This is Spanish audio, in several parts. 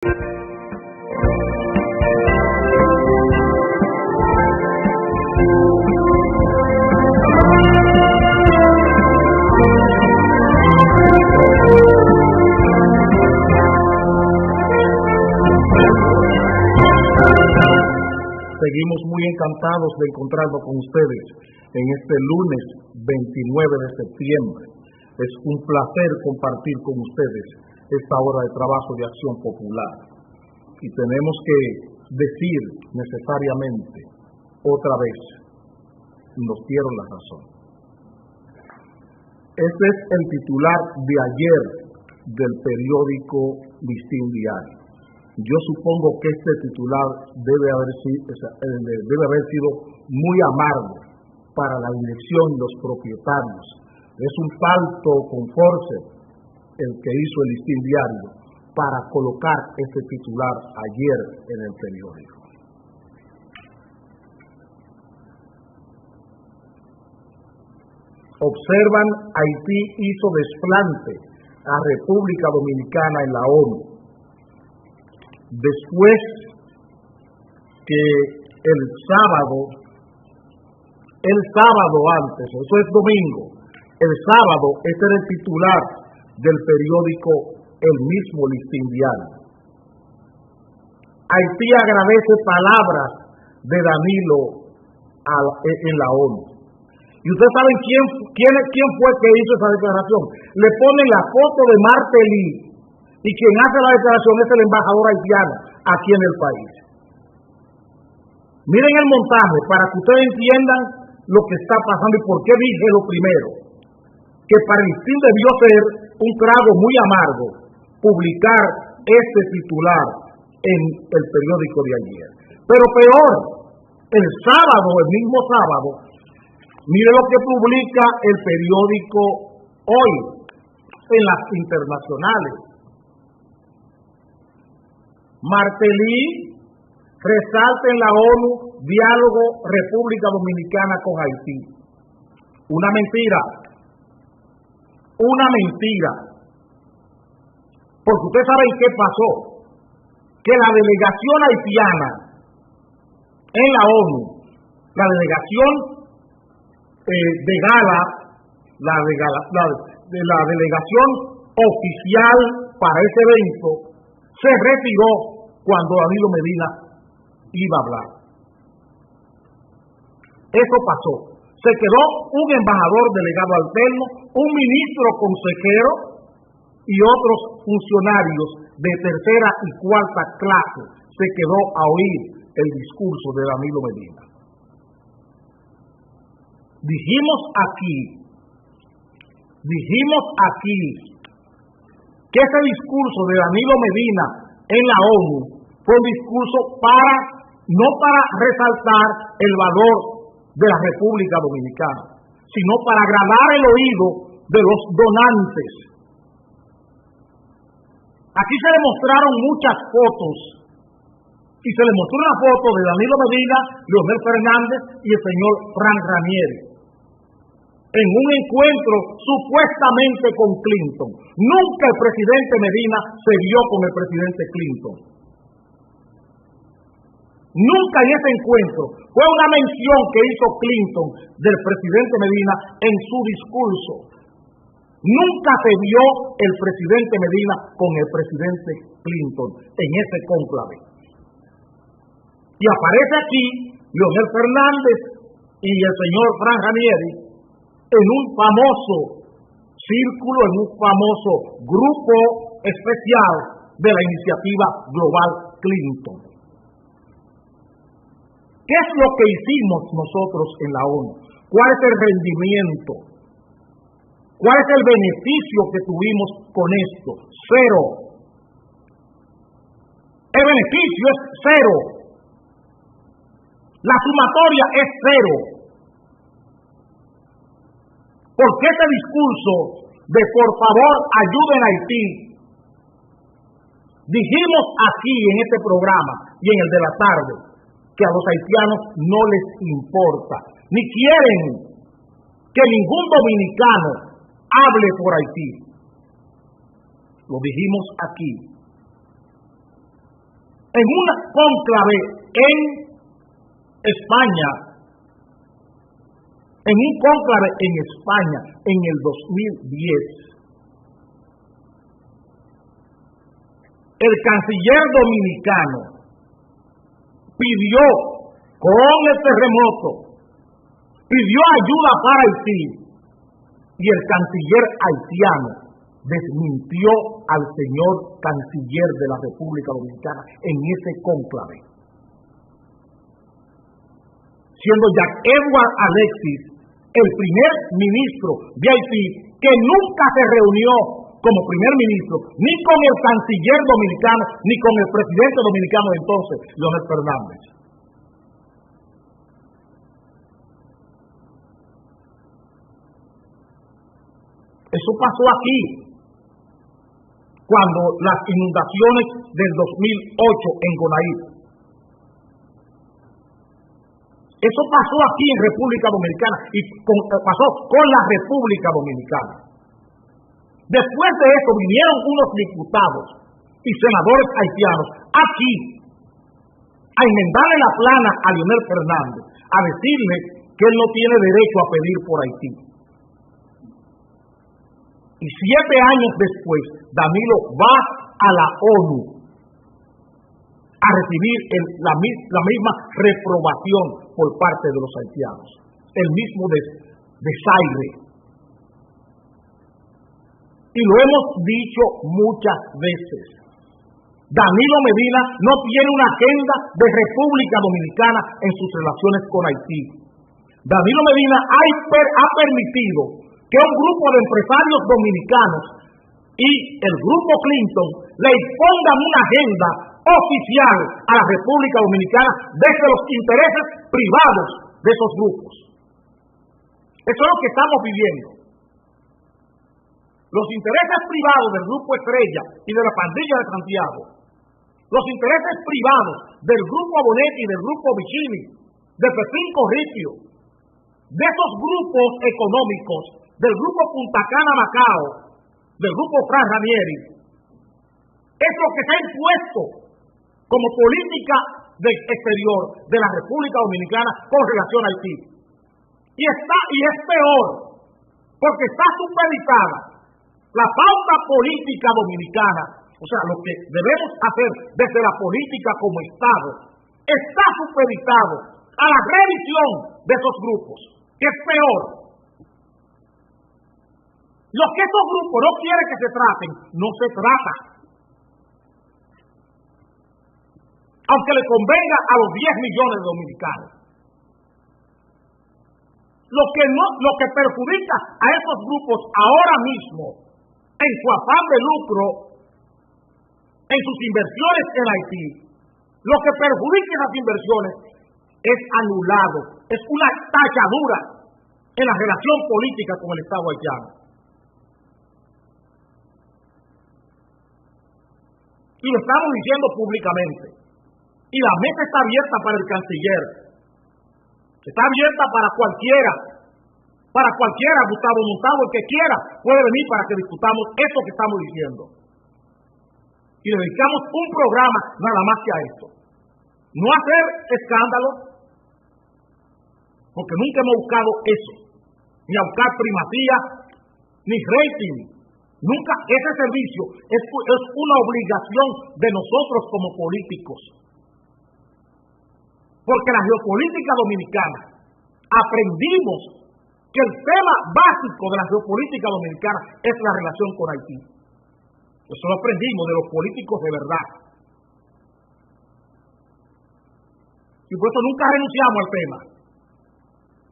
Seguimos muy encantados de encontrarnos con ustedes en este lunes 29 de septiembre. Es un placer compartir con ustedes esta hora de trabajo de acción popular. Y tenemos que decir necesariamente, otra vez, nos dieron la razón. Este es el titular de ayer del periódico Listín Diario. Yo supongo que este titular debe haber sido muy amargo para la dirección y los propietarios. Es un falto con forceps el que hizo el Listín Diario para colocar este titular ayer en el periódico. Observan, Haití hizo desplante a República Dominicana en la ONU. Después que el sábado antes, eso es domingo, el sábado, este era el titular del periódico El mismo Listín Diario. Haití agradece palabras de Danilo en la ONU. Y ustedes saben quién fue que hizo esa declaración. Le ponen la foto de Martelly, y quien hace la declaración es el embajador haitiano aquí en el país. Miren el montaje para que ustedes entiendan lo que está pasando y por qué dije lo primero, que para el Listín debió ser un trago muy amargo publicar este titular en el periódico de ayer. Pero peor, el mismo sábado, mire lo que publica el periódico Hoy en las internacionales. Martelly resalta en la ONU diálogo República Dominicana con Haití. Una mentira. Porque ustedes saben qué pasó. Que la delegación haitiana en la ONU, la delegación de Gala, la delegación oficial para ese evento, se retiró cuando Danilo Medina iba a hablar. Eso pasó. Se quedó un embajador delegado alterno, un ministro consejero y otros funcionarios de tercera y cuarta clase. Se quedó a oír el discurso de Danilo Medina. Dijimos aquí que ese discurso de Danilo Medina en la ONU fue un discurso no para resaltar el valor de la República Dominicana, sino para agradar el oído de los donantes. Aquí se le mostraron muchas fotos, y se le mostró una foto de Danilo Medina, Leonel Fernández y el señor Frank Ranieri, en un encuentro supuestamente con Clinton. Nunca el presidente Medina se vio con el presidente Clinton. Nunca en ese encuentro. Fue una mención que hizo Clinton del presidente Medina en su discurso. Nunca se vio el presidente Medina con el presidente Clinton en ese cónclave. Y aparece aquí Leonel Fernández y el señor Frank Ranieri en un famoso círculo, en un famoso grupo especial de la iniciativa global Clinton. ¿Qué es lo que hicimos nosotros en la ONU? ¿Cuál es el rendimiento? ¿Cuál es el beneficio que tuvimos con esto? Cero. El beneficio es cero. La sumatoria es cero. Porque ese discurso de por favor ayuden a Haití, dijimos aquí en este programa y en el de la tarde, que a los haitianos no les importa, ni quieren que ningún dominicano hable por Haití. Lo dijimos aquí. en un cónclave en España, en el 2010, el canciller dominicano pidió, con el terremoto, pidió ayuda para Haití, y el canciller haitiano desmintió al señor canciller de la República Dominicana en ese cónclave, siendo Jack Edward Alexis el primer ministro de Haití, que nunca se reunió como primer ministro ni con el canciller dominicano ni con el presidente dominicano de entonces, Leonel Fernández. Eso pasó aquí, cuando las inundaciones del 2008 en Gonaí. Eso pasó aquí en República Dominicana y pasó con la República Dominicana. Después de eso vinieron unos diputados y senadores haitianos aquí a enmendarle la plana a Leonel Fernández, a decirle que él no tiene derecho a pedir por Haití. Y 7 años después, Danilo va a la ONU a recibir la misma reprobación por parte de los haitianos, el mismo desaire. Y lo hemos dicho muchas veces. Danilo Medina no tiene una agenda de República Dominicana en sus relaciones con Haití. Danilo Medina ha permitido que un grupo de empresarios dominicanos y el grupo Clinton le impongan una agenda oficial a la República Dominicana desde los intereses privados de esos grupos. Eso es lo que estamos viviendo. Los intereses privados del Grupo Estrella y de la pandilla de Santiago, los intereses privados del Grupo Abonetti y del Grupo Vicini, de Pepín Corripio, de esos grupos económicos, del Grupo Punta Cana Macao, del Grupo Fran Ranieri, es lo que se ha impuesto como política del exterior de la República Dominicana con relación a Haití. Y es peor, porque está supeditada la pauta política dominicana, o sea, lo que debemos hacer desde la política como Estado, está supeditado a la revisión de esos grupos, que es peor. Lo que esos grupos no quieren que se traten, no se trata. Aunque le convenga a los 10 millones de dominicanos. Lo que perjudica a esos grupos ahora mismo, en su afán de lucro, en sus inversiones en Haití, lo que perjudica esas inversiones es anulado, es una tachadura en la relación política con el Estado haitiano. Y lo estamos diciendo públicamente. Y la mesa está abierta para el canciller. Está abierta para cualquiera. Gustavo Montalvo, el que quiera, puede venir para que discutamos esto que estamos diciendo. Y le dedicamos un programa nada más que a esto. No hacer escándalo, porque nunca hemos buscado eso. Ni a buscar primacía, ni rating. Nunca ese servicio es una obligación de nosotros como políticos. Porque la geopolítica dominicana, aprendimos que el tema básico de la geopolítica dominicana es la relación con Haití. Eso lo aprendimos de los políticos de verdad. Y por eso nunca renunciamos al tema.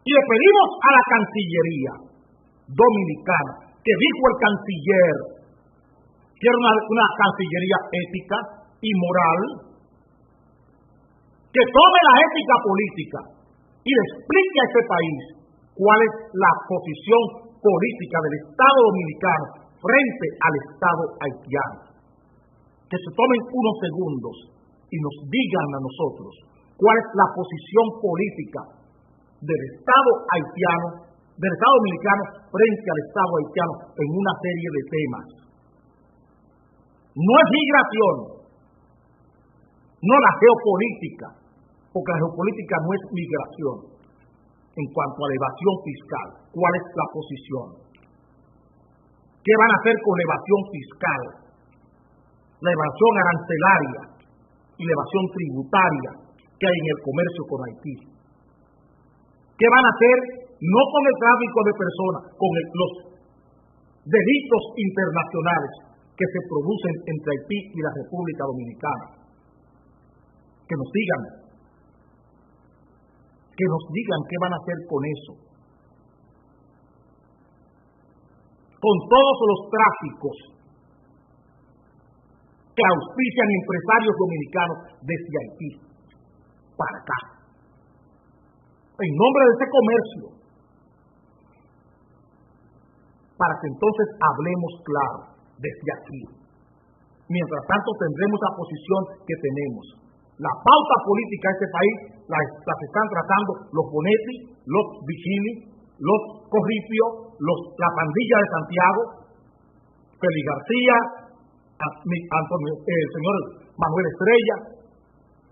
Y le pedimos a la Cancillería dominicana, que dijo el canciller que era una cancillería ética y moral, que tome la ética política y le explique a este país cuál es la posición política del Estado dominicano frente al Estado haitiano. Que se tomen unos segundos y nos digan a nosotros cuál es la posición política del Estado haitiano, del Estado dominicano frente al Estado haitiano en una serie de temas. No es migración, no la geopolítica, porque la geopolítica no es migración. En cuanto a la evasión fiscal, ¿cuál es la posición? ¿Qué van a hacer con la evasión fiscal? La evasión arancelaria y la evasión tributaria que hay en el comercio con Haití. ¿Qué van a hacer? No con el tráfico de personas, con los delitos internacionales que se producen entre Haití y la República Dominicana. Que nos digan qué van a hacer con eso. Con todos los tráficos que auspician empresarios dominicanos desde Haití para acá. En nombre de ese comercio, para que entonces hablemos claro desde aquí. Mientras tanto tendremos la posición que tenemos. La pauta política de este país las están tratando los Bonetti, los Vicini, los Corripio, la pandilla de Santiago, Félix García, el señor Manuel Estrella,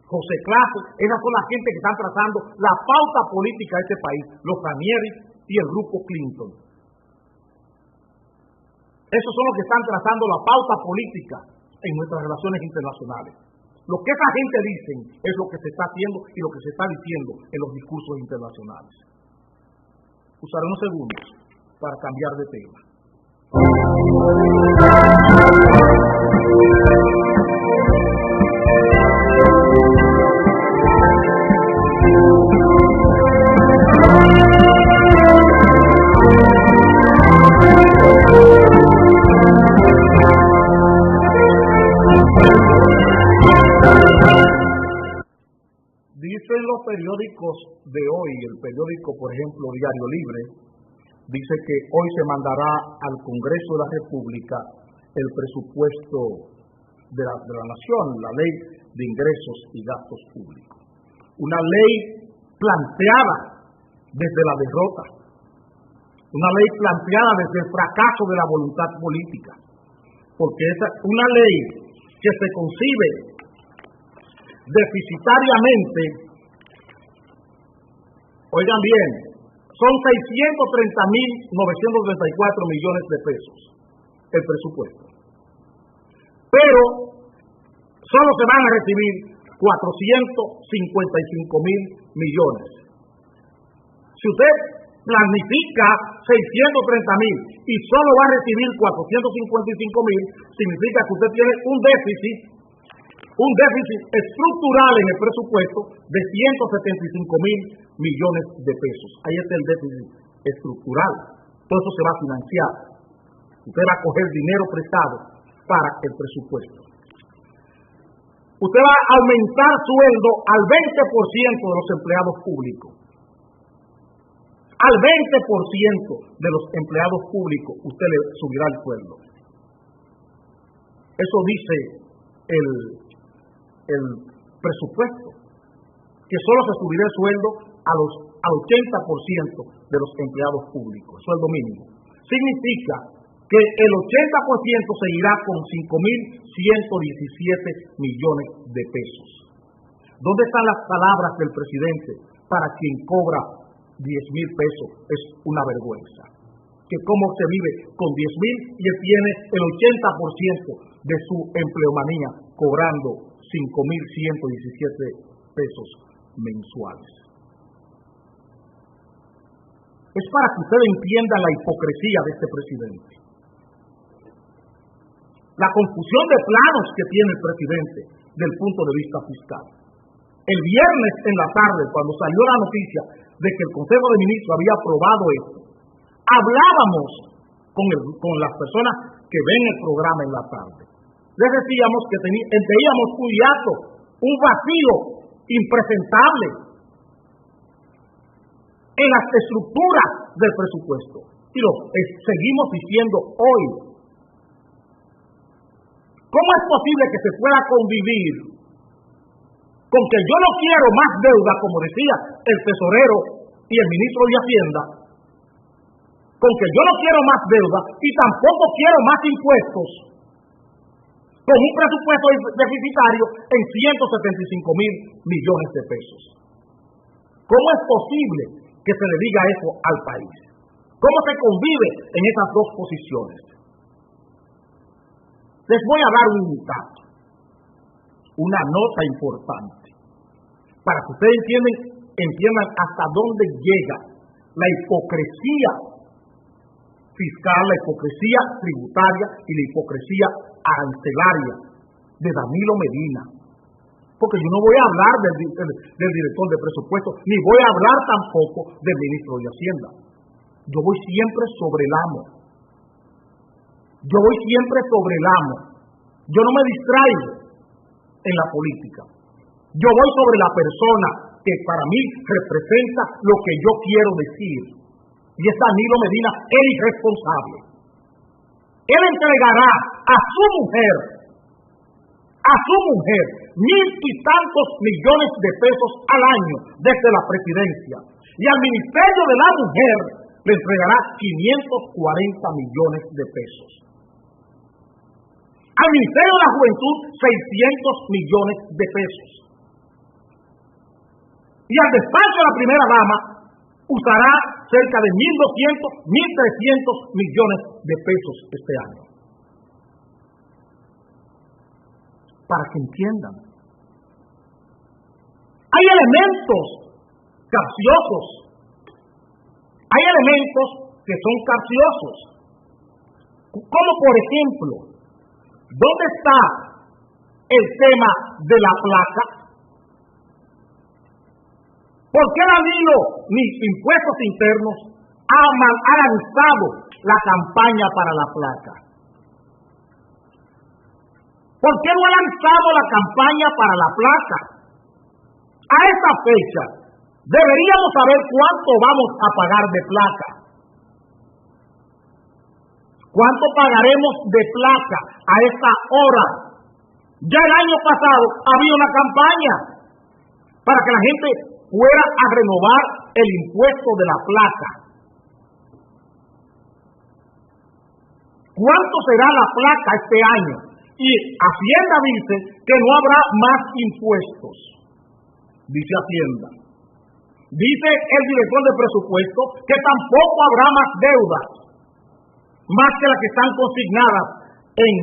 José Clase. Esas son las gente que están trazando la pauta política de este país, los Ranieri y el grupo Clinton. Esos son los que están trazando la pauta política en nuestras relaciones internacionales. Lo que esa gente dice es lo que se está haciendo y lo que se está diciendo en los discursos internacionales. Usaré unos segundos para cambiar de tema. Dicen los periódicos de hoy, el periódico, por ejemplo, Diario Libre, dice que hoy se mandará al Congreso de la República el presupuesto de la Nación, la Ley de Ingresos y Gastos Públicos. Una ley planteada desde la derrota, una ley planteada desde el fracaso de la voluntad política, porque es una ley que se concibe deficitariamente. Oigan bien, son 630.934 millones de pesos el presupuesto, pero solo se van a recibir 455.000 millones. Si usted planifica 630.000 y solo va a recibir 455.000, significa que usted tiene un déficit estructural en el presupuesto de 175.000 millones de pesos. Ahí está el déficit estructural. Todo eso se va a financiar. Usted va a coger dinero prestado para el presupuesto. Usted va a aumentar sueldo al 20% de los empleados públicos. Al 20% de los empleados públicos usted le subirá el sueldo. Eso dice el presupuesto, que solo se subirá el sueldo al 80% de los empleados públicos, sueldo mínimo. Significa que el 80% seguirá con 5.117 millones de pesos. ¿Dónde están las palabras del presidente para quien cobra 10.000 pesos? Es una vergüenza. Que cómo se vive con 10.000 y él tiene el 80% de su empleomanía cobrando 5.117 pesos mensuales. Es para que ustedes entiendan la hipocresía de este presidente. La confusión de planos que tiene el presidente del punto de vista fiscal. El viernes en la tarde, cuando salió la noticia de que el Consejo de Ministros había aprobado esto, hablábamos con las personas que ven el programa en la tarde. Les decíamos que veíamos un hiato, un vacío impresentable en las estructuras del presupuesto. Y lo seguimos diciendo hoy. ¿Cómo es posible que se pueda convivir con que yo no quiero más deuda, como decía el tesorero y el ministro de Hacienda, con que yo no quiero más deuda y tampoco quiero más impuestos, con un presupuesto deficitario en 175.000 millones de pesos. ¿Cómo es posible que se le diga eso al país? ¿Cómo se convive en esas dos posiciones? Les voy a dar un dato, una nota importante, para que ustedes entiendan hasta dónde llega la hipocresía fiscal, la hipocresía tributaria y la hipocresía arancelaria de Danilo Medina. Porque yo no voy a hablar del director de presupuesto, ni voy a hablar tampoco del ministro de Hacienda. Yo voy siempre sobre el amo. Yo voy siempre sobre el amo. Yo no me distraigo en la política. Yo voy sobre la persona que para mí representa lo que yo quiero decir. Y es Danilo Medina, el irresponsable. Él entregará a su mujer 1.000 y tantos millones de pesos al año desde la presidencia. Y al Ministerio de la Mujer le entregará 540 millones de pesos. Al Ministerio de la Juventud, 600 millones de pesos. Y al despacho de la primera dama usará cerca de 1.200, 1.300 millones de pesos este año. Para que entiendan. Hay elementos capciosos. Hay elementos que son capciosos. Como por ejemplo, ¿dónde está el tema de la placa? ¿Por qué Danilo, ni impuestos internos, ha lanzado la campaña para la placa? ¿Por qué no ha lanzado la campaña para la placa? A esta fecha, deberíamos saber cuánto vamos a pagar de placa. ¿Cuánto pagaremos de placa a esta hora? Ya el año pasado había una campaña para que la gente fuera a renovar el impuesto de la placa. ¿Cuánto será la placa este año? Y Hacienda dice que no habrá más impuestos. Dice Hacienda. Dice el director de presupuesto que tampoco habrá más deudas, más que las que están consignadas en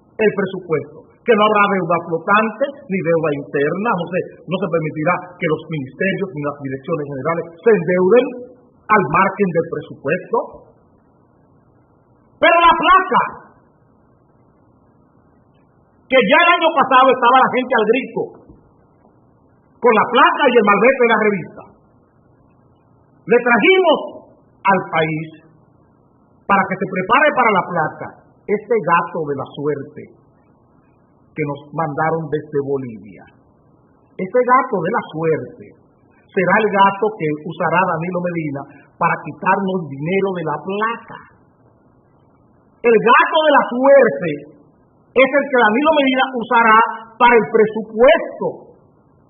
el presupuesto. Que no habrá deuda flotante ni deuda interna. No se permitirá que los ministerios ni las direcciones generales se endeuden al margen del presupuesto. Pero la placa, que ya el año pasado estaba la gente al grito con la placa y el malvete de la revista, le trajimos al país para que se prepare para la placa este gato de la suerte que nos mandaron desde Bolivia. Este gato de la suerte será el gato que usará Danilo Medina para quitarnos dinero de la placa. El gato de la suerte es el que Danilo Medina usará para el presupuesto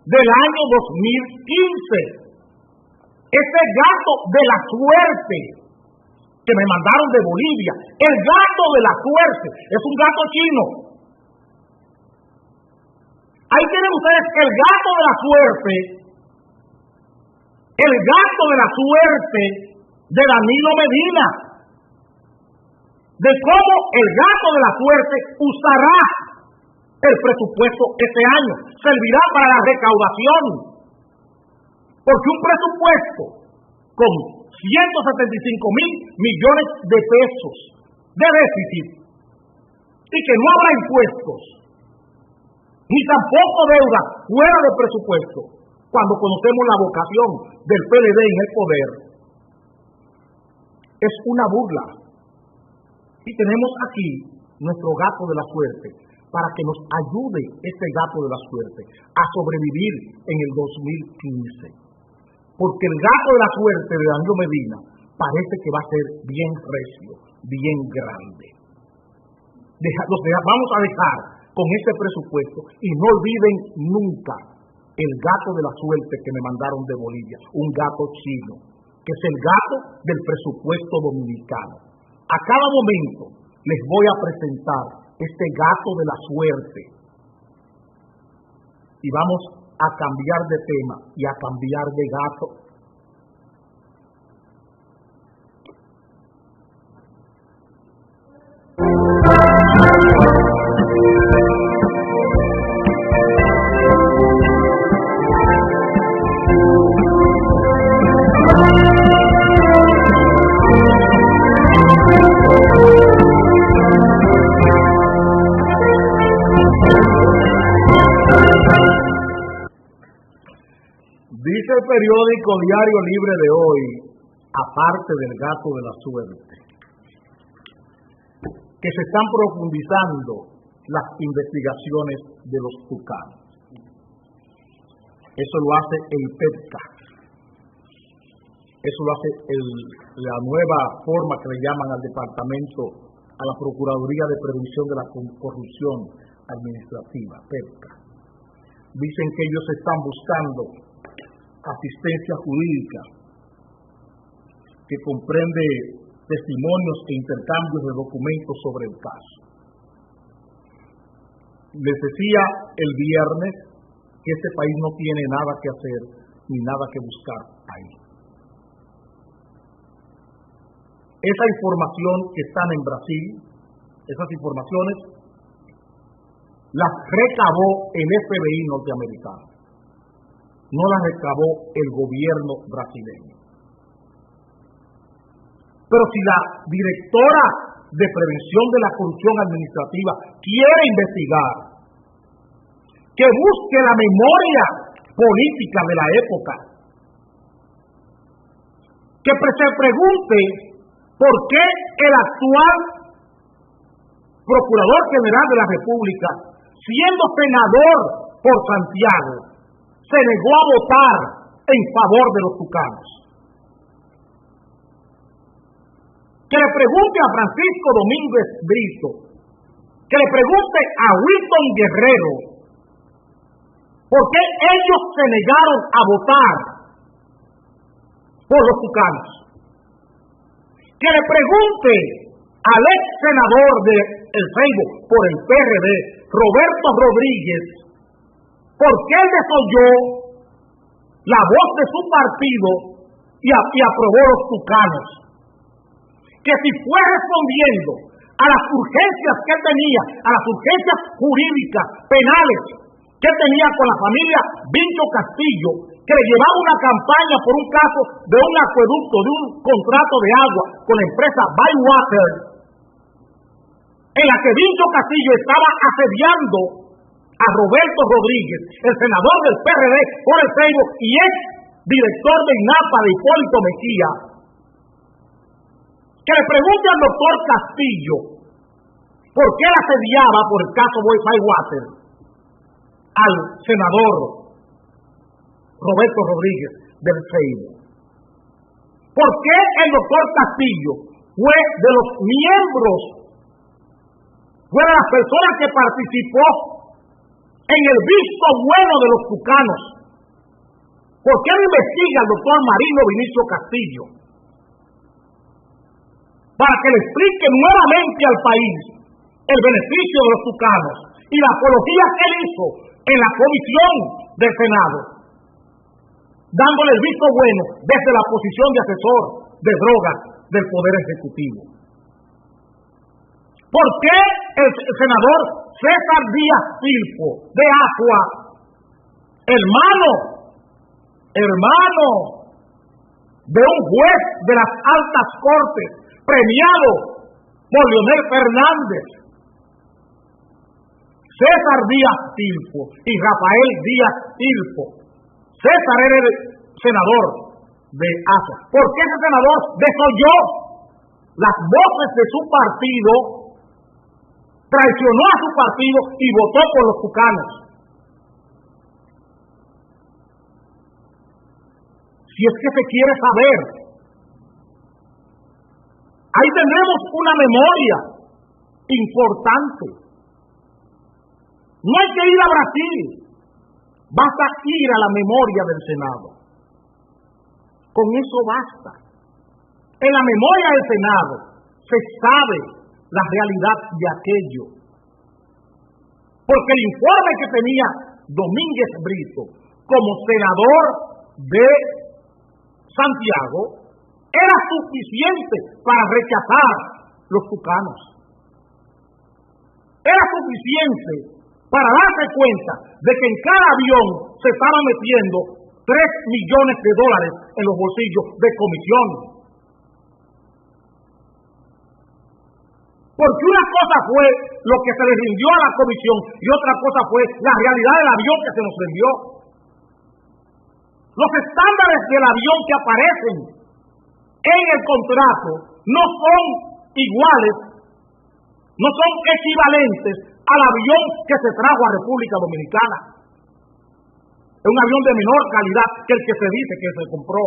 del año 2015. Ese gato de la suerte que me mandaron de Bolivia, el gato de la suerte, es un gato chino. Ahí tienen ustedes el gato de la suerte, de Danilo Medina, de cómo el gato de la suerte usará el presupuesto este año. Servirá para la recaudación, porque un presupuesto con 175.000 millones de pesos de déficit y que no habrá impuestos ni tampoco deuda fuera del presupuesto, cuando conocemos la vocación del PLD en el poder, es una burla. Y tenemos aquí nuestro gato de la suerte para que nos ayude este gato de la suerte a sobrevivir en el 2015. Porque el gato de la suerte de Danilo Medina parece que va a ser bien recio, bien grande. Vamos a dejar con este presupuesto y no olviden nunca el gato de la suerte que me mandaron de Bolivia, un gato chino, que es el gato del presupuesto dominicano. A cada momento les voy a presentar este gato de la suerte. Y vamos a cambiar de tema y a cambiar de gato. Dice el periódico Diario Libre de hoy, aparte del gato de la suerte, que se están profundizando las investigaciones de los tucanos. Eso lo hace el PEPCA. Eso lo hace la nueva forma que le llaman al departamento, a la Procuraduría de Prevención de la Corrupción Administrativa, PEPCA. Dicen que ellos están buscando asistencia jurídica que comprende testimonios e intercambios de documentos sobre el caso. Les decía el viernes que este país no tiene nada que hacer ni nada que buscar ahí. Esa información que están en Brasil, esas informaciones las recabó el FBI norteamericano, no las recabó el gobierno brasileño. Pero si la directora de Prevención de la Corrupción Administrativa quiere investigar, que busque la memoria política de la época, que se pregunte por qué el actual Procurador General de la República, siendo senador por Santiago, se negó a votar en favor de los tucanos. Que le pregunte a Francisco Domínguez Brito, que le pregunte a Wilton Guerrero, por qué ellos se negaron a votar por los tucanos. Que le pregunte al ex senador de El Ceibo por el PRD, Roberto Rodríguez, por qué él desoyó la voz de su partido y aprobó los tucanos. Que si fue respondiendo a las urgencias que tenía, a las urgencias jurídicas, penales, que tenía con la familia Vincho Castillo, que le llevaba una campaña por un caso de un acueducto, de un contrato de agua con la empresa Bywater, en la que Vincho Castillo estaba asediando a Roberto Rodríguez, el senador del PRD por el Ceibo y ex director de INAPA de Hipólito Mejía. Que le pregunte al doctor Castillo por qué la asediaba por el caso Bywater al senador Roberto Rodríguez del Ceibo. ¿Por qué el doctor Castillo fue de los miembros, fue de las personas que participó en el visto bueno de los tucanos? ¿Por qué no investiga al doctor Marino Vinicio Castillo? Para que le explique nuevamente al país el beneficio de los tucanos y la apología que él hizo en la comisión del Senado, dándole el visto bueno desde la posición de asesor de drogas del Poder Ejecutivo. ¿Por qué el senador César Díaz Filpo de Asua, hermano de un juez de las altas cortes, premiado por Leonel Fernández, César Díaz Filpo y Rafael Díaz Filpo? César era el senador de Asua. ¿Por qué ese senador desoyó las voces de su partido, traicionó a su partido y votó por los tucanos? Si es que se quiere saber, ahí tendremos una memoria importante. No hay que ir a Brasil, basta ir a la memoria del Senado. Con eso basta. En la memoria del Senado se sabe la realidad de aquello porque el informe que tenía Domínguez Brito como senador de Santiago era suficiente para rechazar los tucanos. Era suficiente para darse cuenta de que en cada avión se estaban metiendo $3 millones en los bolsillos de comisión. Porque una cosa fue lo que se le rindió a la comisión y otra cosa fue la realidad del avión que se nos rindió. Los estándares del avión que aparecen en el contrato no son iguales, no son equivalentes al avión que se trajo a República Dominicana. Es un avión de menor calidad que el que se dice que se compró.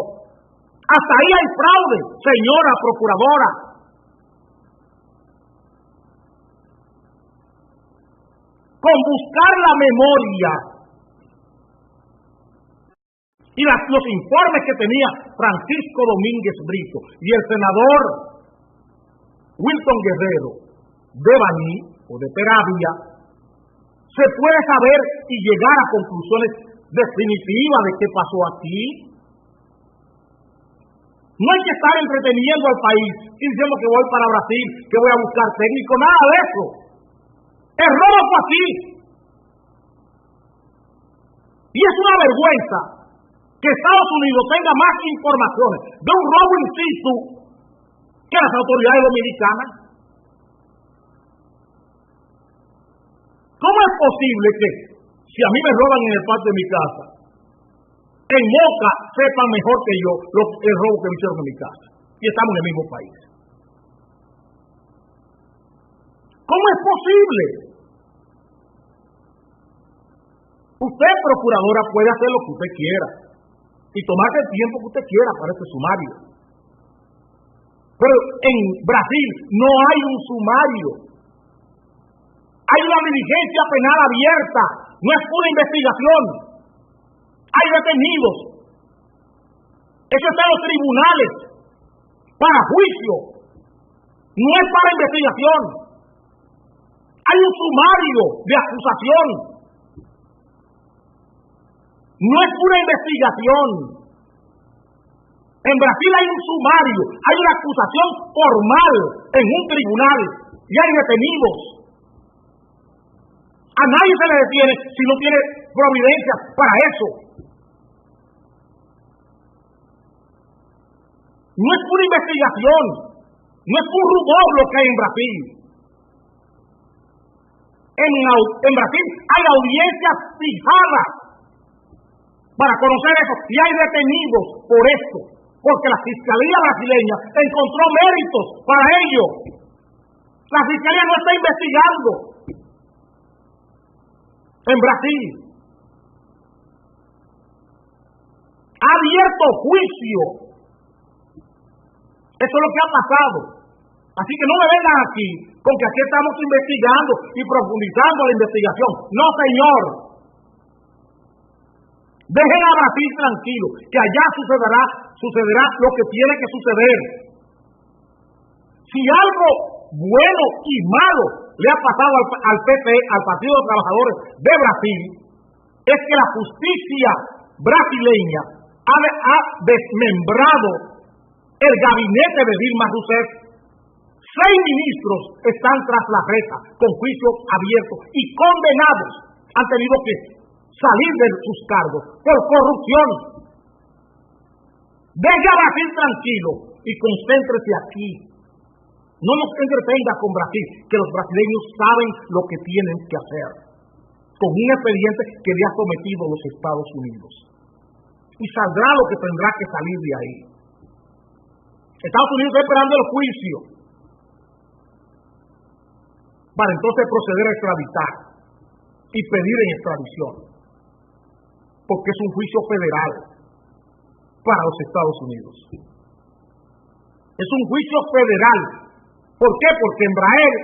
Hasta ahí hay fraude, señora procuradora. Con buscar la memoria y los informes que tenía Francisco Domínguez Brito y el senador Wilton Guerrero de Baní o de Peravia, se puede saber y llegar a conclusiones definitivas de qué pasó aquí. No hay que estar entreteniendo al país y diciendo que voy para Brasil, que voy a buscar técnico, nada de eso. El robo fue aquí. Y es una vergüenza que Estados Unidos tenga más informaciones de un robo in situ que las autoridades dominicanas. ¿Cómo es posible que, si a mí me roban en el patio de mi casa, en Moca sepan mejor que yo el robo que me hicieron en mi casa? Y estamos en el mismo país. ¿Cómo es posible? Usted, procuradora, puede hacer lo que usted quiera y tomarse el tiempo que usted quiera para este sumario. Pero en Brasil no hay un sumario. Hay una diligencia penal abierta. No es una investigación. Hay detenidos. Eso está en los tribunales para juicio. No es para investigación. Hay un sumario de acusación. No es una investigación. En Brasil hay un sumario, hay una acusación formal en un tribunal y hay detenidos. A nadie se le detiene si no tiene providencia para eso. No es una investigación, no es un rumor lo que hay en Brasil. En Brasil hay audiencias fijadas para conocer eso y hay detenidos por esto, porque la Fiscalía brasileña encontró méritos para ello. La Fiscalía no está investigando en Brasil. Ha abierto juicio. Eso es lo que ha pasado. Así que no me vengan aquí con que aquí estamos investigando y profundizando la investigación. No, señor. Dejen a Brasil tranquilo, que allá sucederá lo que tiene que suceder. Si algo bueno y malo le ha pasado al PP, al Partido de Trabajadores de Brasil, es que la justicia brasileña ha desmembrado el gabinete de Dilma Rousseff. 6 ministros están tras la reja con juicio abierto y condenados. Han tenido que salir de sus cargos por corrupción. Deje a Brasil tranquilo y concéntrese aquí. No nos entretenga con Brasil, que los brasileños saben lo que tienen que hacer con un expediente que le ha sometido los Estados Unidos. Y saldrá lo que tendrá que salir de ahí. Estados Unidos está esperando el juicio para entonces proceder a extraditar y pedir en extradición, porque es un juicio federal para los Estados Unidos. Es un juicio federal. ¿Por qué? Porque Embraer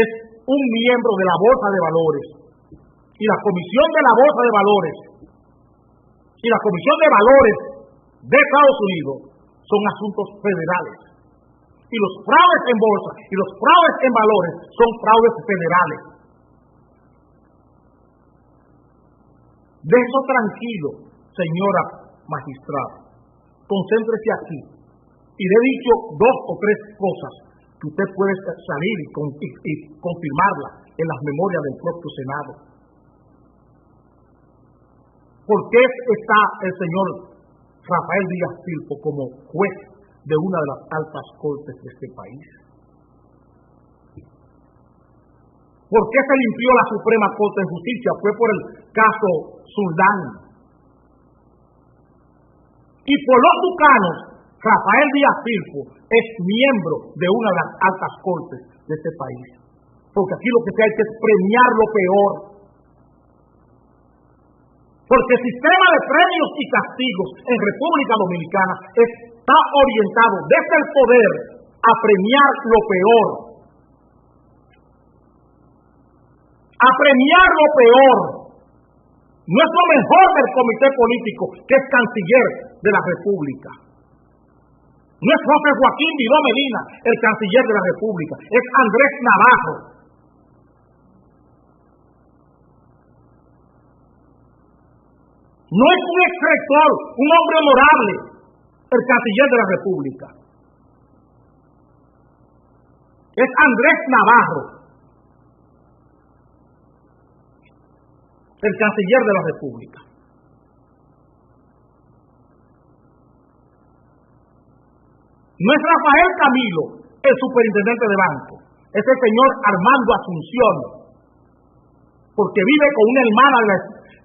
es un miembro de la Bolsa de Valores y la Comisión de la Bolsa de Valores y la Comisión de Valores de Estados Unidos son asuntos federales. Y los fraudes en bolsa y los fraudes en valores son fraudes federales. De eso tranquilo, señora magistrada. Concéntrese aquí. Y le he dicho 2 o 3 cosas que usted puede salir y confirmarla en las memorias del propio Senado. ¿Por qué está el señor Rafael Díaz Filpo como juez de una de las altas cortes de este país? ¿Por qué se limpió la Suprema Corte de Justicia? Fue por el caso Zuldán. Y por los tucanos, Rafael Díaz Filpo es miembro de una de las altas cortes de este país. Porque aquí lo que se hay que es premiar lo peor. Porque el sistema de premios y castigos en República Dominicana está orientado desde el poder a premiar lo peor. A premiar lo peor. No es lo mejor del comité político, que es canciller de la República. No es José Joaquín Vidó Medina, el canciller de la República. Es Andrés Navarro. No es un exrector, un hombre honorable, el canciller de la República. Es Andrés Navarro, el canciller de la República. No es Rafael Camilo, el superintendente de banco. Es el señor Armando Asunción, porque vive con una hermana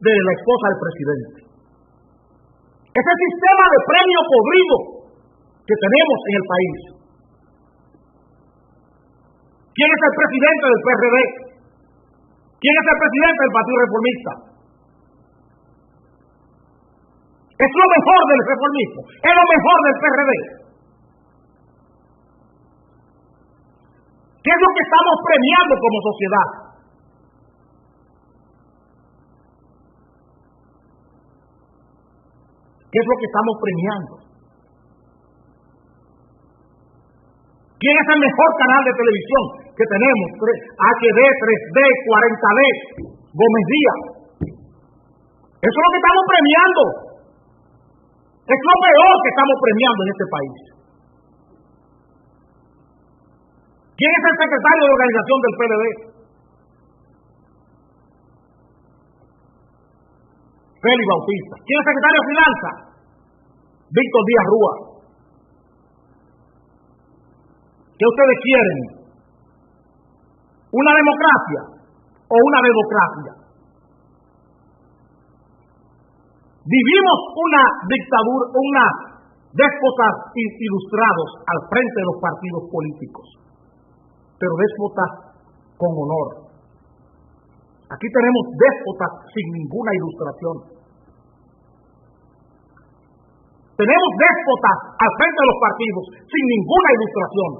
de la esposa del presidente. Ese sistema de premio podrido que tenemos en el país. ¿Quién es el presidente del PRD? ¿Quién es el presidente del Partido Reformista? Es lo mejor del reformismo, es lo mejor del PRD. ¿Qué es lo que estamos premiando como sociedad? ¿Qué es lo que estamos premiando? ¿Quién es el mejor canal de televisión que tenemos? HD, 3D, 40D, Gómez Díaz. Eso es lo que estamos premiando. Es lo peor que estamos premiando en este país. ¿Quién es el secretario de organización del PLD? Félix Bautista. ¿Quién es el secretario de Finanzas? Víctor Díaz Rúa. ¿Qué ustedes quieren? ¿Una democracia o una democracia? Vivimos una dictadura, una déspotas ilustrados al frente de los partidos políticos, pero déspotas con honor. Aquí tenemos déspotas sin ninguna ilustración. Tenemos déspotas al frente de los partidos sin ninguna ilustración.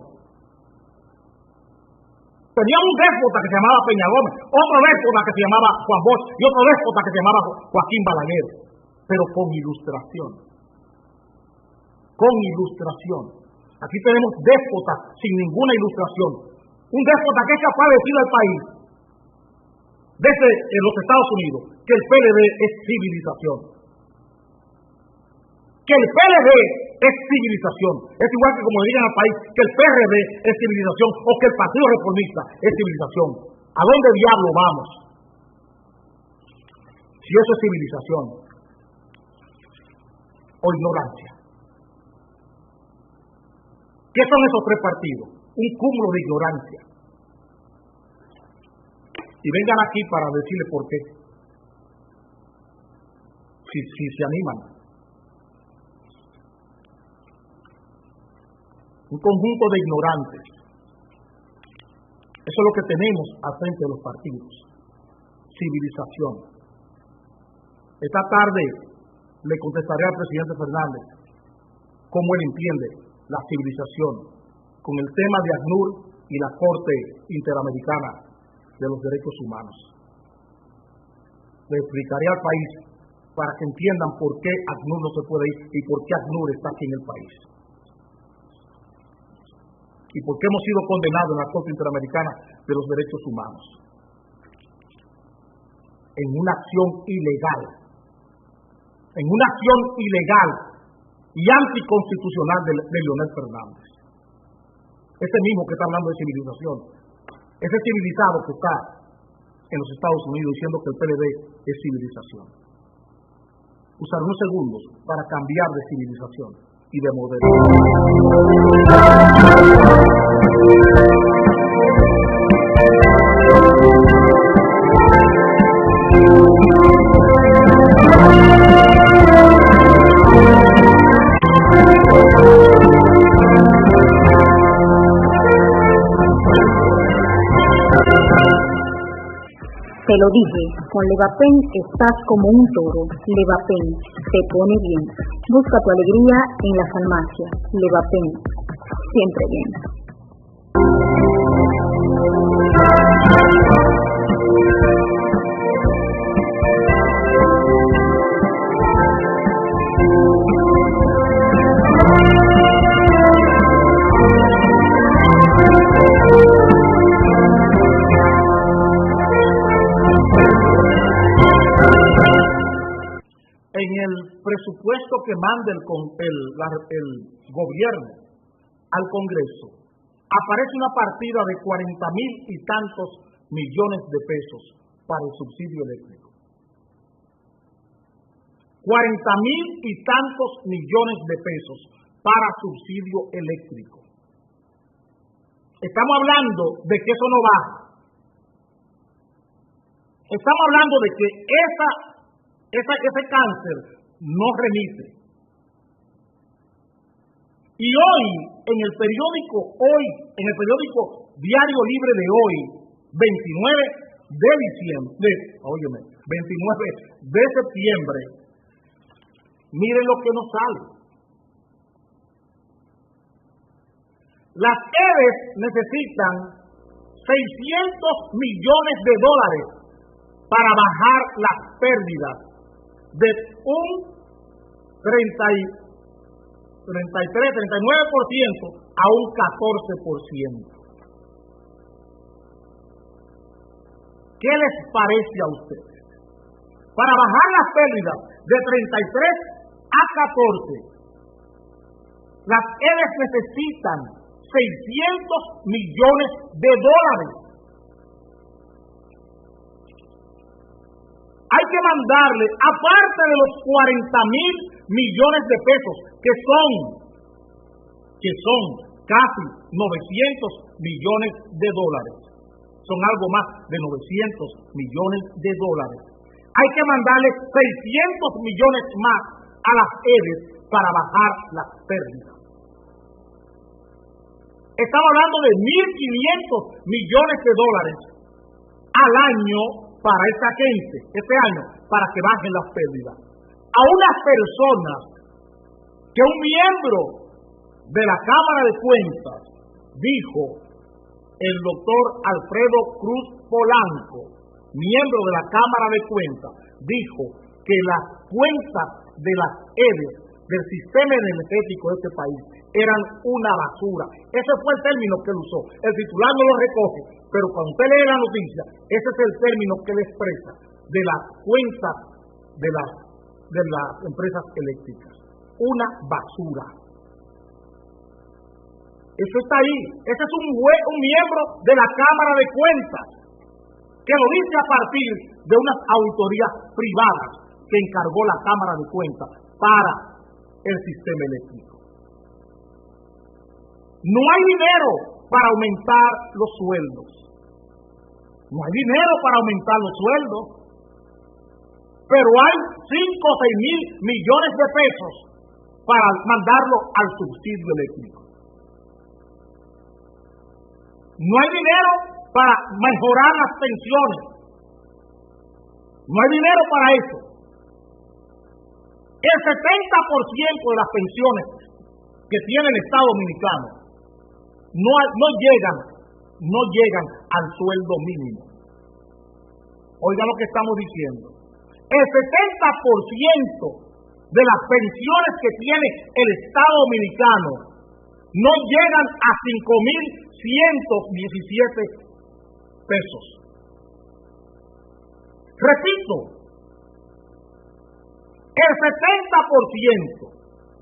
Teníamos un déspota que se llamaba Peña Gómez, otro déspota que se llamaba Juan Bosch y otro déspota que se llamaba Joaquín Balaguer, pero con ilustración. Con ilustración. Aquí tenemos déspotas sin ninguna ilustración. Un déspota que es capaz de decir al país, desde los Estados Unidos, que el PLD es civilización. Que el PLD es civilización. Es igual que como le digan al país que el PRD es civilización o que el Partido Reformista es civilización. ¿A dónde diablo vamos? Si eso es civilización o ignorancia. ¿Qué son esos 3 partidos? Un cúmulo de ignorancia. Y vengan aquí para decirle por qué. Si se animan. Un conjunto de ignorantes. Eso es lo que tenemos al frente de los partidos. Civilización. Esta tarde le contestaré al presidente Fernández cómo él entiende la civilización con el tema de ACNUR y la Corte Interamericana de los Derechos Humanos. Le explicaré al país para que entiendan por qué ACNUR no se puede ir y por qué ACNUR está aquí en el país. Y por qué hemos sido condenados en la Corte Interamericana de los Derechos Humanos. En una acción ilegal en una acción ilegal y anticonstitucional de Leonel Fernández. Ese mismo que está hablando de civilización, ese civilizado que está en los Estados Unidos diciendo que el PLD es civilización. Usar unos segundos para cambiar de civilización y de modelo. Te lo dije, con Levapen estás como un toro. Levapen te pone bien. Busca tu alegría en la farmacia. Levapen, siempre bien. En el presupuesto que manda el gobierno al Congreso, aparece una partida de 40,000 y tantos millones de pesos para el subsidio eléctrico. 40,000 y tantos millones de pesos para subsidio eléctrico. Estamos hablando de que eso no baja. Estamos hablando de que ese cáncer no remite. Y hoy, en el periódico Diario Libre de hoy, 29 de septiembre, miren lo que nos sale. Las EDES necesitan 600 millones de dólares para bajar las pérdidas de un 39% a un 14%. ¿Qué les parece a ustedes? Para bajar las pérdidas de 33 a 14, las EDES necesitan 600 millones de dólares. Hay que mandarle, aparte de los 40,000 millones de pesos, que son casi 900 millones de dólares, son algo más de 900 millones de dólares. Hay que mandarle 600 millones más a las EDES para bajar las pérdidas. Estamos hablando de 1.500 millones de dólares al año para esta gente, este año, para que bajen las pérdidas. A unas personas que un miembro de la Cámara de Cuentas dijo, el doctor Alfredo Cruz Polanco, miembro de la Cámara de Cuentas, dijo que las cuentas de las EDES del sistema energético de este país eran una basura. Ese fue el término que él usó. El titular no lo recoge, pero cuando usted lee la noticia, ese es el término que él expresa de las cuentas de las empresas eléctricas. Una basura. Eso está ahí. Ese es un miembro de la Cámara de Cuentas que lo dice a partir de unas auditorías privadas que encargó la Cámara de Cuentas para el sistema eléctrico. No hay dinero para aumentar los sueldos. No hay dinero para aumentar los sueldos. Pero hay 5 o 6 mil millones de pesos para mandarlo al subsidio eléctrico. No hay dinero para mejorar las pensiones. No hay dinero para eso. El 70% de las pensiones que tiene el Estado Dominicano no llegan al sueldo mínimo. Oiga lo que estamos diciendo. El 70% de las pensiones que tiene el Estado Dominicano no llegan a 5,117 pesos. Repito, El 70%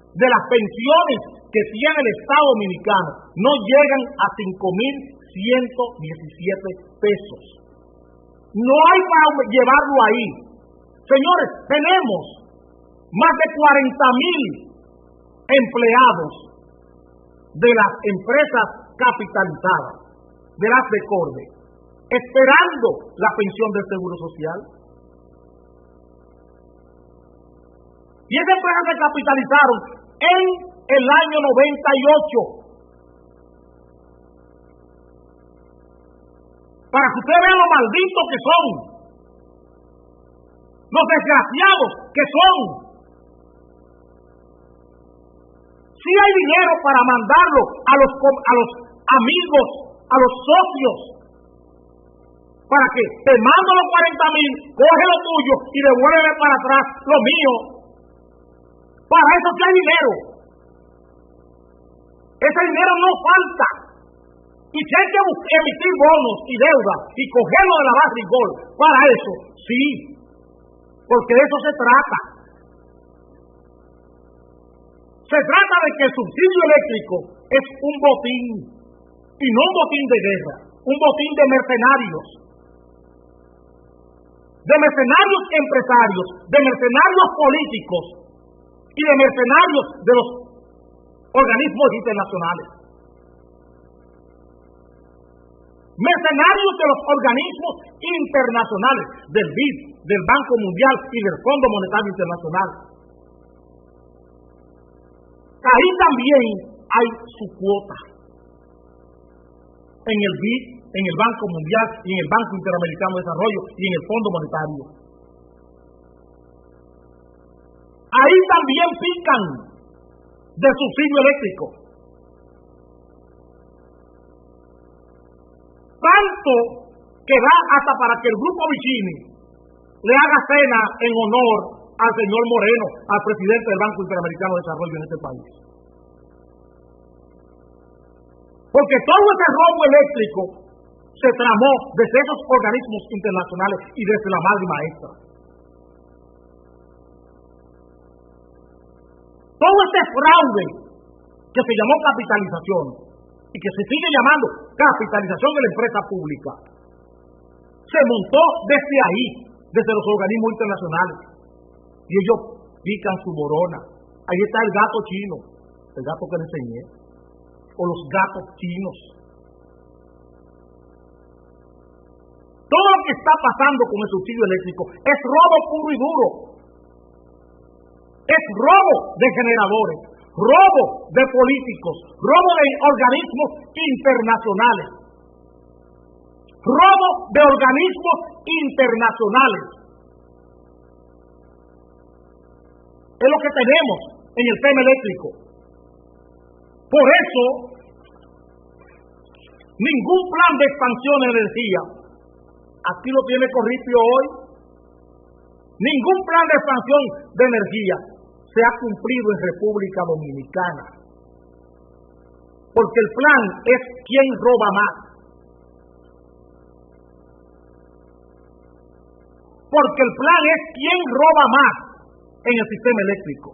de las pensiones que tiene el Estado Dominicano no llegan a 5.117 pesos. No hay para llevarlo ahí. Señores, tenemos más de 40.000 empleados de las empresas capitalizadas, de las de Corde, esperando la pensión del Seguro Social. Y esas empresas se capitalizaron en el año 98. Para que ustedes vean lo malditos que son, los desgraciados que son. Sí hay dinero para mandarlo a los amigos, a los socios, para que te mando los 40.000, coge lo tuyo y devuélveme para atrás lo mío. Para eso sí hay dinero. Ese dinero no falta. Y si hay que emitir bonos y deuda y cogerlo de la base y gol, para eso, sí. Porque de eso se trata. Se trata de que el subsidio eléctrico es un botín, y no un botín de guerra, un botín de mercenarios. De mercenarios empresarios, de mercenarios políticos y de mercenarios de los organismos internacionales. Mercenarios de los organismos internacionales, del BID, del Banco Mundial y del Fondo Monetario Internacional. Ahí también hay su cuota. En el BID, en el Banco Mundial y en el Banco Interamericano de Desarrollo y en el Fondo Monetario. Ahí también pican del subsidio eléctrico. Tanto que da hasta para que el Grupo Vicini le haga cena en honor al señor Moreno, al presidente del Banco Interamericano de Desarrollo en este país. Porque todo ese robo eléctrico se tramó desde esos organismos internacionales y desde la madre maestra. Todo este fraude que se llamó capitalización y que se sigue llamando capitalización de la empresa pública se montó desde ahí, desde los organismos internacionales, y ellos pican su borona. Ahí está el gato chino, el gato que le enseñé, o los gatos chinos. Todo lo que está pasando con el subsidio eléctrico es robo puro y duro. Es robo de generadores, robo de políticos, robo de organismos internacionales, robo de organismos internacionales. Es lo que tenemos en el tema eléctrico. Por eso, ningún plan de expansión de energía, aquí lo tiene Corripio hoy, ningún plan de expansión de energía se ha cumplido en República Dominicana. Porque el plan es quién roba más. Porque el plan es quién roba más en el sistema eléctrico.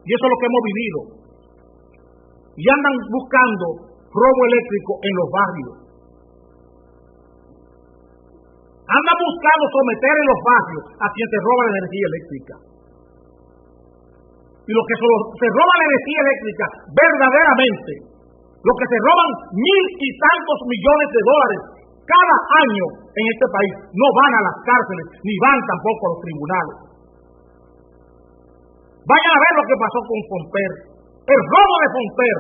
Y eso es lo que hemos vivido. Y andan buscando robo eléctrico en los barrios. Andan buscando someter en los barrios a quien se roba la energía eléctrica. Y los que se roban la energía eléctrica, verdaderamente, los que se roban 1.000 y tantos millones de dólares cada año en este país, no van a las cárceles, ni van tampoco a los tribunales. Vayan a ver lo que pasó con Fomper. El robo de Fomper,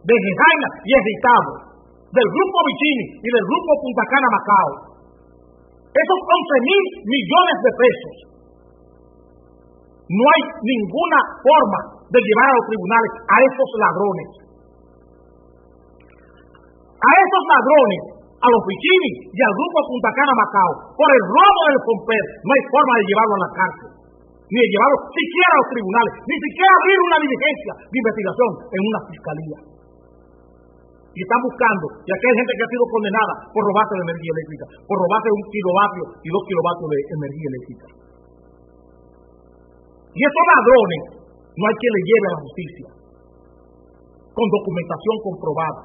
de Jejaina y Enricado, del Grupo Vicini y del Grupo Punta Cana Macao. Esos 11.000 millones de pesos. No hay ninguna forma de llevar a los tribunales a esos ladrones. A esos ladrones, a los Vicini y al Grupo Punta Cana Macao, por el robo del Fomper, no hay forma de llevarlo a la cárcel, ni de llevarlo siquiera a los tribunales, ni siquiera abrir una diligencia de investigación en una fiscalía. Y están buscando, y aquí hay gente que ha sido condenada por robarse de energía eléctrica, por robarse 1 kilovatio y 2 kilovatios de energía eléctrica. Y esos ladrones no hay quien le lleve a la justicia, con documentación comprobada.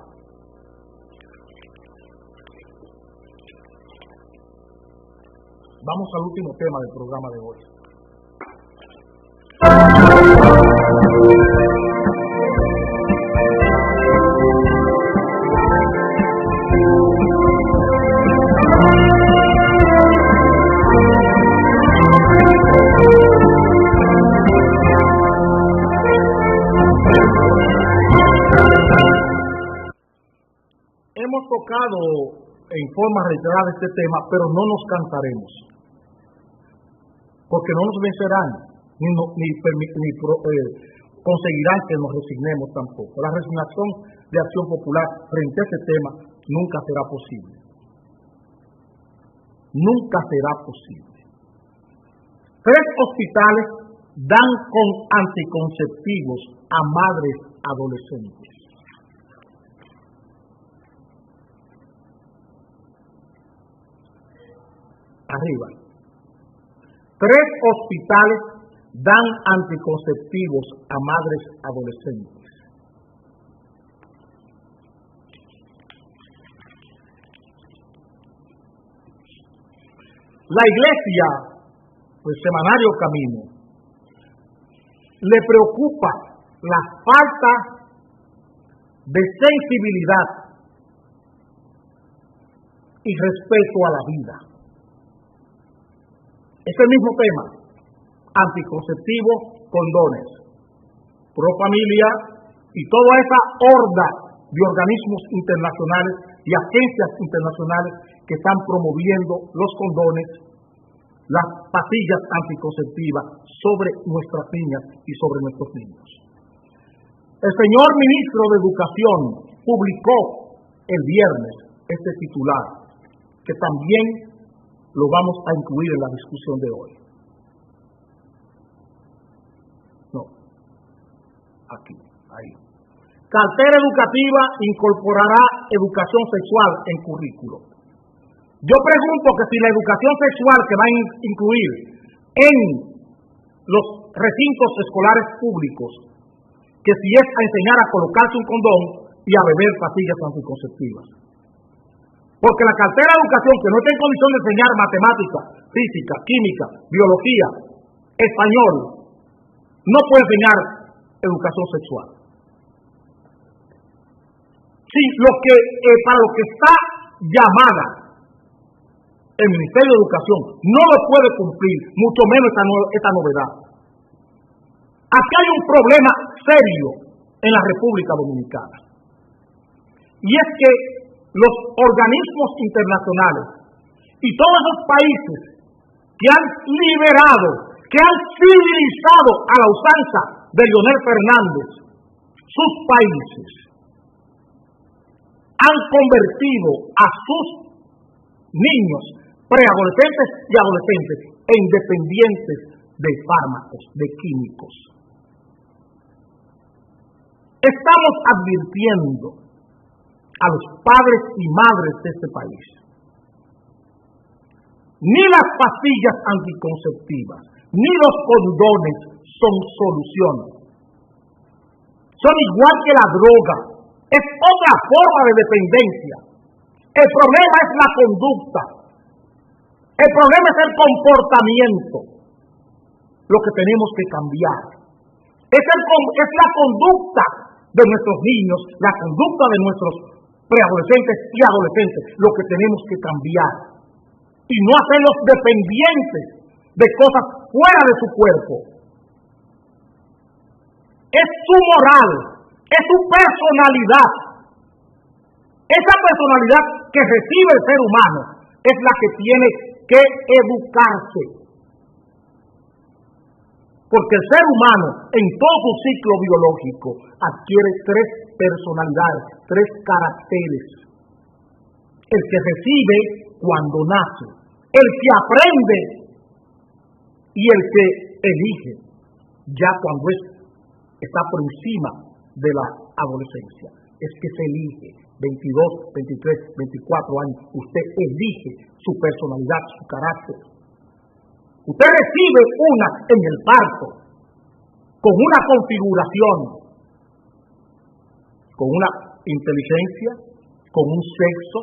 Vamos al último tema del programa de hoy. Hemos tocado en forma reiterada este tema, pero no nos cansaremos, porque no nos vencerán, conseguirán que nos resignemos tampoco. La resignación de Acción Popular frente a este tema nunca será posible. Nunca será posible. 3 hospitales dan con anticonceptivos a madres adolescentes. Arriba. 3 hospitales dan anticonceptivos a madres adolescentes. La Iglesia, el Semanario Camino, le preocupa la falta de sensibilidad y respeto a la vida. Es el mismo tema: anticonceptivos, condones, Pro Familia y toda esa horda de organismos internacionales y agencias internacionales que están promoviendo los condones, las pastillas anticonceptivas sobre nuestras niñas y sobre nuestros niños. El señor ministro de Educación publicó el viernes este titular, que también lo vamos a incluir en la discusión de hoy. No, aquí, ahí. Cartera educativa incorporará educación sexual en currículo. Yo pregunto que si la educación sexual que va a incluir en los recintos escolares públicos, que si es a enseñar a colocarse un condón y a beber pastillas anticonceptivas. Porque la cartera de educación, que no está en condición de enseñar matemática, física, química, biología, español, no puede enseñar educación sexual. Sí, para lo que está llamada el Ministerio de Educación no lo puede cumplir, mucho menos esta novedad. Aquí hay un problema serio en la República Dominicana. Y es que los organismos internacionales y todos esos países que han liberado, que han civilizado a la usanza de Leonel Fernández, sus países han convertido a sus niños, preadolescentes y adolescentes en dependientes de fármacos, de químicos. Estamos advirtiendo a los padres y madres de este país: ni las pastillas anticonceptivas, ni los condones son solución. Son igual que la droga, es otra forma de dependencia. El problema es la conducta, el problema es el comportamiento. Lo que tenemos que cambiar es la conducta de nuestros niños, la conducta de nuestros preadolescentes y adolescentes, lo que tenemos que cambiar, y no hacerlos dependientes de cosas fuera de su cuerpo. Es su moral, es su personalidad. Esa personalidad que recibe el ser humano es la que tiene que educarse. Porque el ser humano, en todo su ciclo biológico, adquiere 3 personalidades, 3 caracteres. El que recibe cuando nace, el que aprende y el que elige ya cuando está por encima de la adolescencia. Es que se elige. 22, 23, 24 años, usted elige su personalidad, su carácter. Usted recibe una en el parto, con una configuración, con una inteligencia, con un sexo,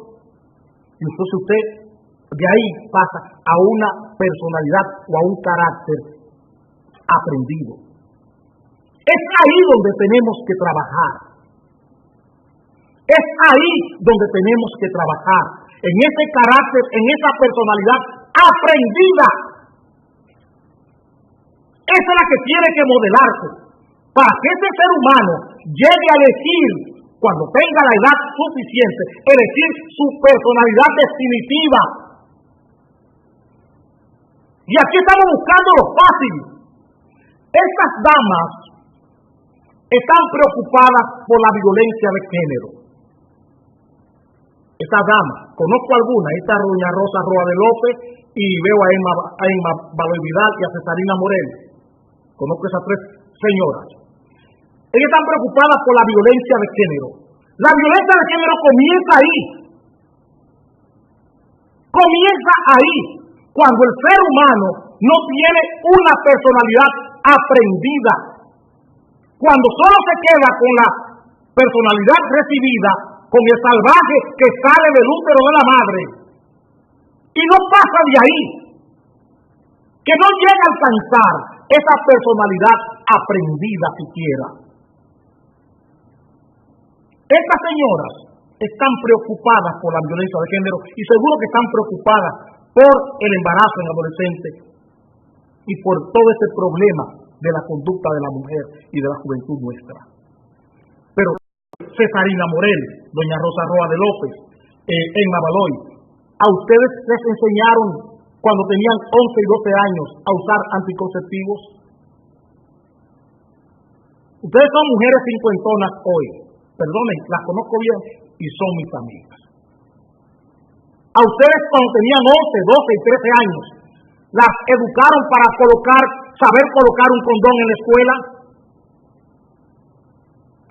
y entonces usted de ahí pasa a una personalidad o a un carácter aprendido. Es ahí donde tenemos que trabajar. Es ahí donde tenemos que trabajar, en ese carácter, en esa personalidad aprendida. Esa es la que tiene que modelarse para que ese ser humano llegue a elegir, cuando tenga la edad suficiente, elegir su personalidad definitiva. Y aquí estamos buscando lo fácil. Estas damas están preocupadas por la violencia de género. Estas damas, conozco algunas, esta doña Rosa Roa de López, y veo a Emma Baloy Vidal y a Cesarina Morel. Conozco esas tres señoras. Ellas están preocupadas por la violencia de género. La violencia de género comienza ahí. Comienza ahí, cuando el ser humano no tiene una personalidad aprendida. Cuando solo se queda con la personalidad recibida, con el salvaje que sale del útero de la madre, y no pasa de ahí, que no llega a alcanzar esa personalidad aprendida siquiera. Estas señoras están preocupadas por la violencia de género y seguro que están preocupadas por el embarazo en adolescentes y por todo ese problema de la conducta de la mujer y de la juventud nuestra. Pero Cesarina Morel, doña Rosa Roa de López, Emma Baloy, ¿a ustedes les enseñaron cuando tenían 11 y 12 años a usar anticonceptivos? Ustedes son mujeres cincuentonas hoy. Perdonen, las conozco bien y son mis amigas. A ustedes cuando tenían 11, 12 y 13 años, las educaron para saber colocar un condón en la escuela.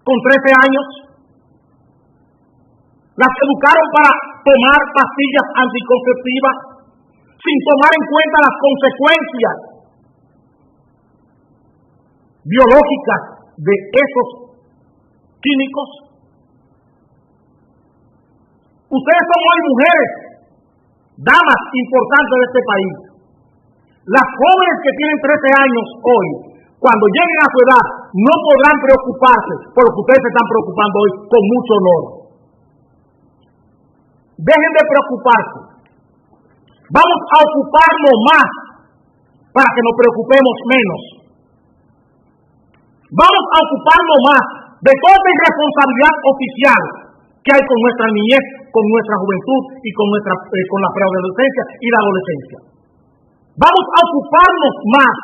Con 13 años, las educaron para tomar pastillas anticonceptivas sin tomar en cuenta las consecuencias biológicas de esos químicos. Ustedes son hoy mujeres, damas importantes de este país. Las jóvenes que tienen 13 años hoy, cuando lleguen a su edad, no podrán preocuparse por lo que ustedes se están preocupando hoy con mucho honor. Dejen de preocuparse. Vamos a ocuparnos más para que nos preocupemos menos. Vamos a ocuparnos más de toda esa irresponsabilidad oficial que hay con nuestra niñez, con nuestra juventud y con la preadolescencia y la adolescencia. Vamos a ocuparnos más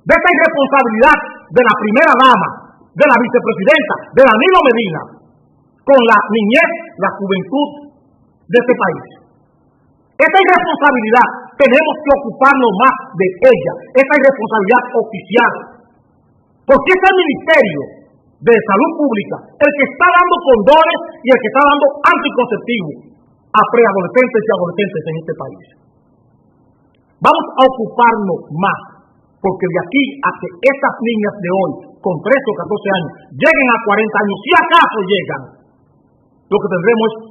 de esta irresponsabilidad de la primera dama, de la vicepresidenta, de Danilo Medina, con la niñez, la juventud de este país. Esta irresponsabilidad tenemos que ocuparnos más de ella, esta irresponsabilidad oficial, porque es el Ministerio de Salud Pública el que está dando condones y el que está dando anticonceptivos a preadolescentes y adolescentes en este país. Vamos a ocuparnos más, porque de aquí a que estas niñas de hoy, con 13 o 14 años, lleguen a 40 años, si acaso llegan, lo que tendremos es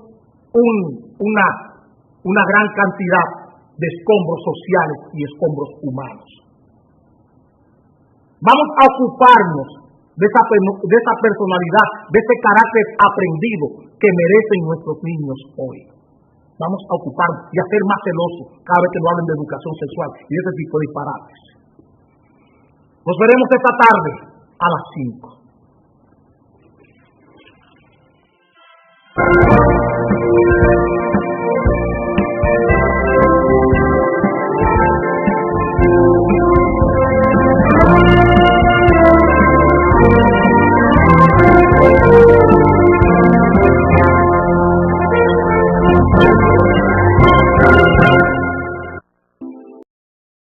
una gran cantidad de escombros sociales y escombros humanos. Vamos a ocuparnos de esa personalidad, de ese carácter aprendido que merecen nuestros niños hoy. Vamos a ocuparnos y a ser más celosos cada vez que nos hablen de educación sexual y de ese tipo de disparates. Nos veremos esta tarde a las 5.